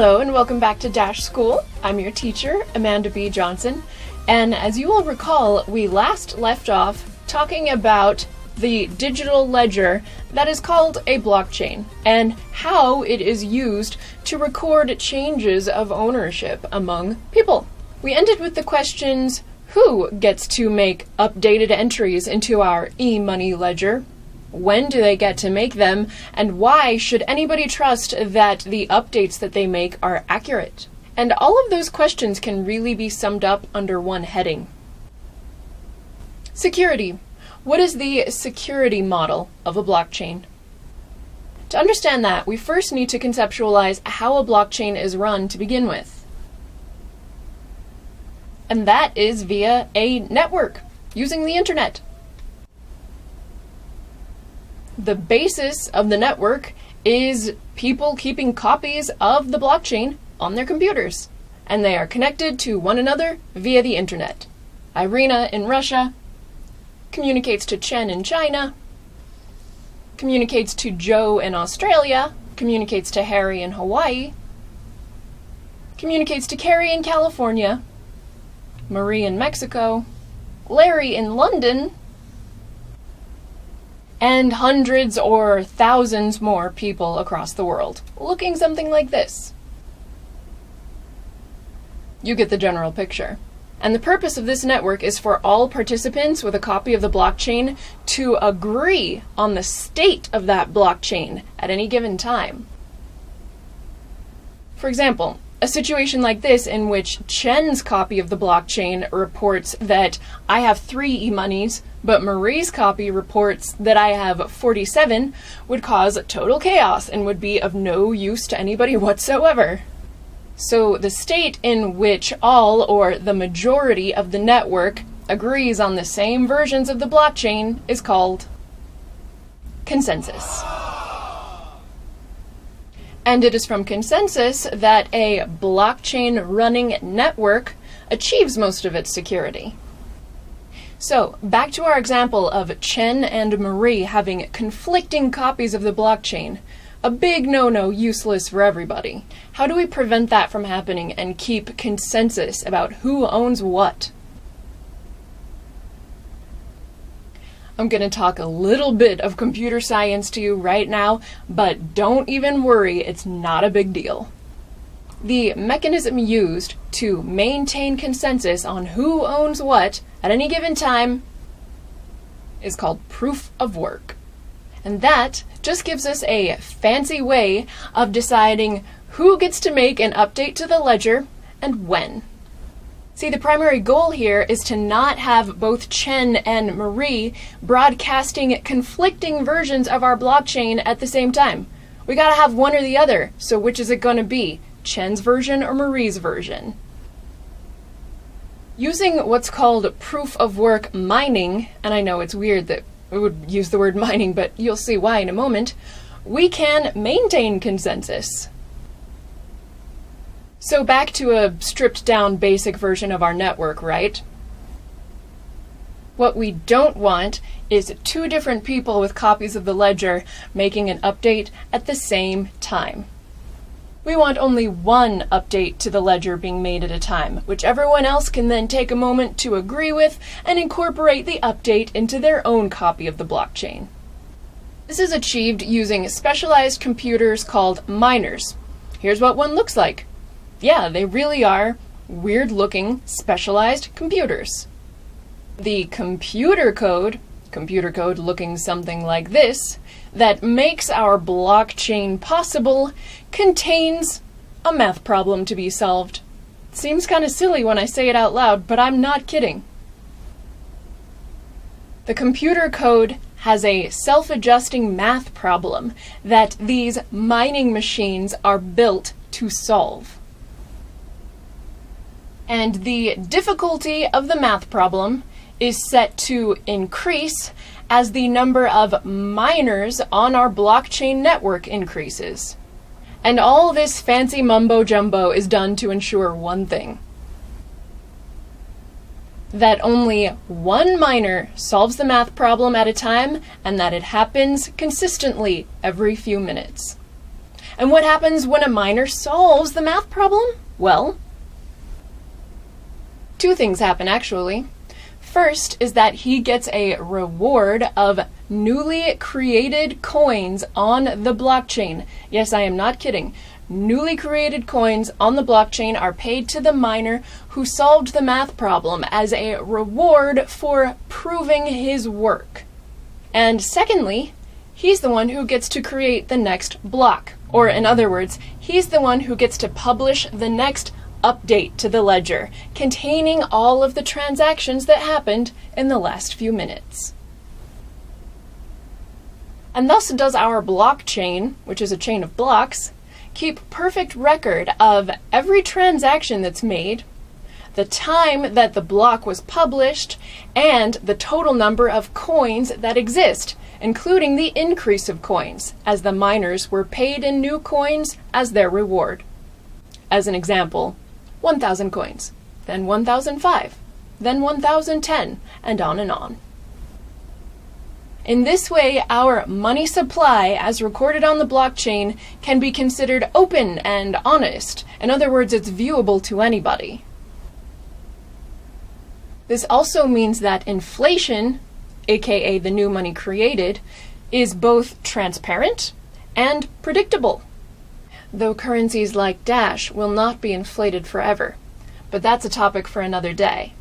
Hello and welcome back to Dash School. I'm your teacher, Amanda B. Johnson, and as you will recall, we last left off talking about the digital ledger that is called a blockchain and how it is used to record changes of ownership among people. We ended with the questions: who gets to make updated entries into our e-money ledger? When do they get to make them? And why should anybody trust that the updates that they make are accurate? And all of those questions can really be summed up under one heading. Security. What is the security model of a blockchain? To understand that, we first need to conceptualize how a blockchain is run to begin with. And that is via a network, using the internet. The basis of the network is people keeping copies of the blockchain on their computers, and they are connected to one another via the internet. Irina in Russia communicates to Chen in China, communicates to Joe in Australia, communicates to Harry in Hawaii, communicates to Carrie in California, Marie in Mexico, Larry in London, and hundreds or thousands more people across the world, looking something like this. You get the general picture. And the purpose of this network is for all participants with a copy of the blockchain to agree on the state of that blockchain at any given time. For example, a situation like this in which Chen's copy of the blockchain reports that I have 3 e-monies, but Marie's copy reports that I have 47 would cause total chaos and would be of no use to anybody whatsoever. So the state in which all or the majority of the network agrees on the same versions of the blockchain is called consensus. And it is from consensus that a blockchain running network achieves most of its security. So, back to our example of Chen and Marie having conflicting copies of the blockchain. A big no-no, useless for everybody. How do we prevent that from happening and keep consensus about who owns what? I'm going to talk a little bit of computer science to you right now, but don't even worry, it's not a big deal. The mechanism used to maintain consensus on who owns what at any given time is called proof of work. And that just gives us a fancy way of deciding who gets to make an update to the ledger and when. See, the primary goal here is to not have both Chen and Marie broadcasting conflicting versions of our blockchain at the same time. We gotta have one or the other, so which is it gonna be? Chen's version or Marie's version? Using what's called proof of work mining, and I know it's weird that we would use the word mining, but you'll see why in a moment, we can maintain consensus. So back to a stripped down basic version of our network, right? What we don't want is 2 different people with copies of the ledger making an update at the same time. We want only one update to the ledger being made at a time, which everyone else can then take a moment to agree with and incorporate the update into their own copy of the blockchain. This is achieved using specialized computers called miners. Here's what one looks like. Yeah, they really are weird-looking, specialized computers. The computer code looking something like this, that makes our blockchain possible, contains a math problem to be solved. Seems kind of silly when I say it out loud, but I'm not kidding. The computer code has a self-adjusting math problem that these mining machines are built to solve. And the difficulty of the math problem is set to increase as the number of miners on our blockchain network increases. And all this fancy mumbo-jumbo is done to ensure one thing: that only one miner solves the math problem at a time, and that it happens consistently every few minutes. And what happens when a miner solves the math problem? Well, two things happen actually. First is that he gets a reward of newly created coins on the blockchain. Yes, I am not kidding. Newly created coins on the blockchain are paid to the miner who solved the math problem as a reward for proving his work. And secondly, he's the one who gets to create the next block. Or in other words, he's the one who gets to publish the next update to the ledger, containing all of the transactions that happened in the last few minutes. And thus does our blockchain, which is a chain of blocks, keep perfect record of every transaction that's made, the time that the block was published, and the total number of coins that exist, including the increase of coins, as the miners were paid in new coins as their reward. As an example, 1,000 coins, then 1,005, then 1,010, and on and on. In this way, our money supply, as recorded on the blockchain, can be considered open and honest. In other words, it's viewable to anybody. This also means that inflation, aka the new money created, is both transparent and predictable. Though currencies like Dash will not be inflated forever. But that's a topic for another day.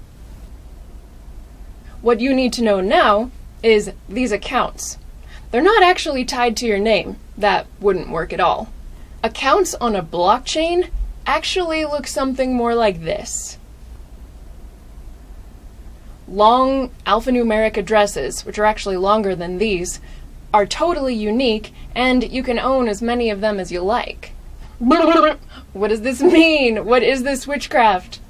What you need to know now is these accounts. They're not actually tied to your name. That wouldn't work at all. Accounts on a blockchain actually look something more like this. Long alphanumeric addresses, which are actually longer than these, are totally unique, and you can own as many of them as you like. What does this mean? What is this witchcraft?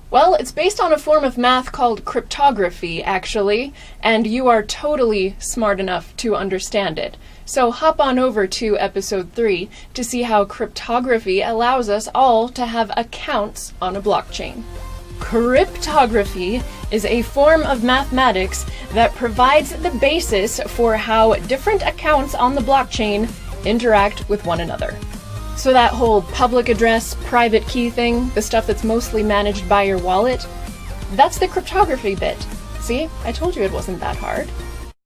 Well, it's based on a form of math called cryptography, actually, and you are totally smart enough to understand it. So hop on over to episode 3 to see how cryptography allows us all to have accounts on a blockchain. Cryptography is a form of mathematics that provides the basis for how different accounts on the blockchain interact with one another. So that whole public address, private key thing, the stuff that's mostly managed by your wallet, that's the cryptography bit. See, I told you it wasn't that hard.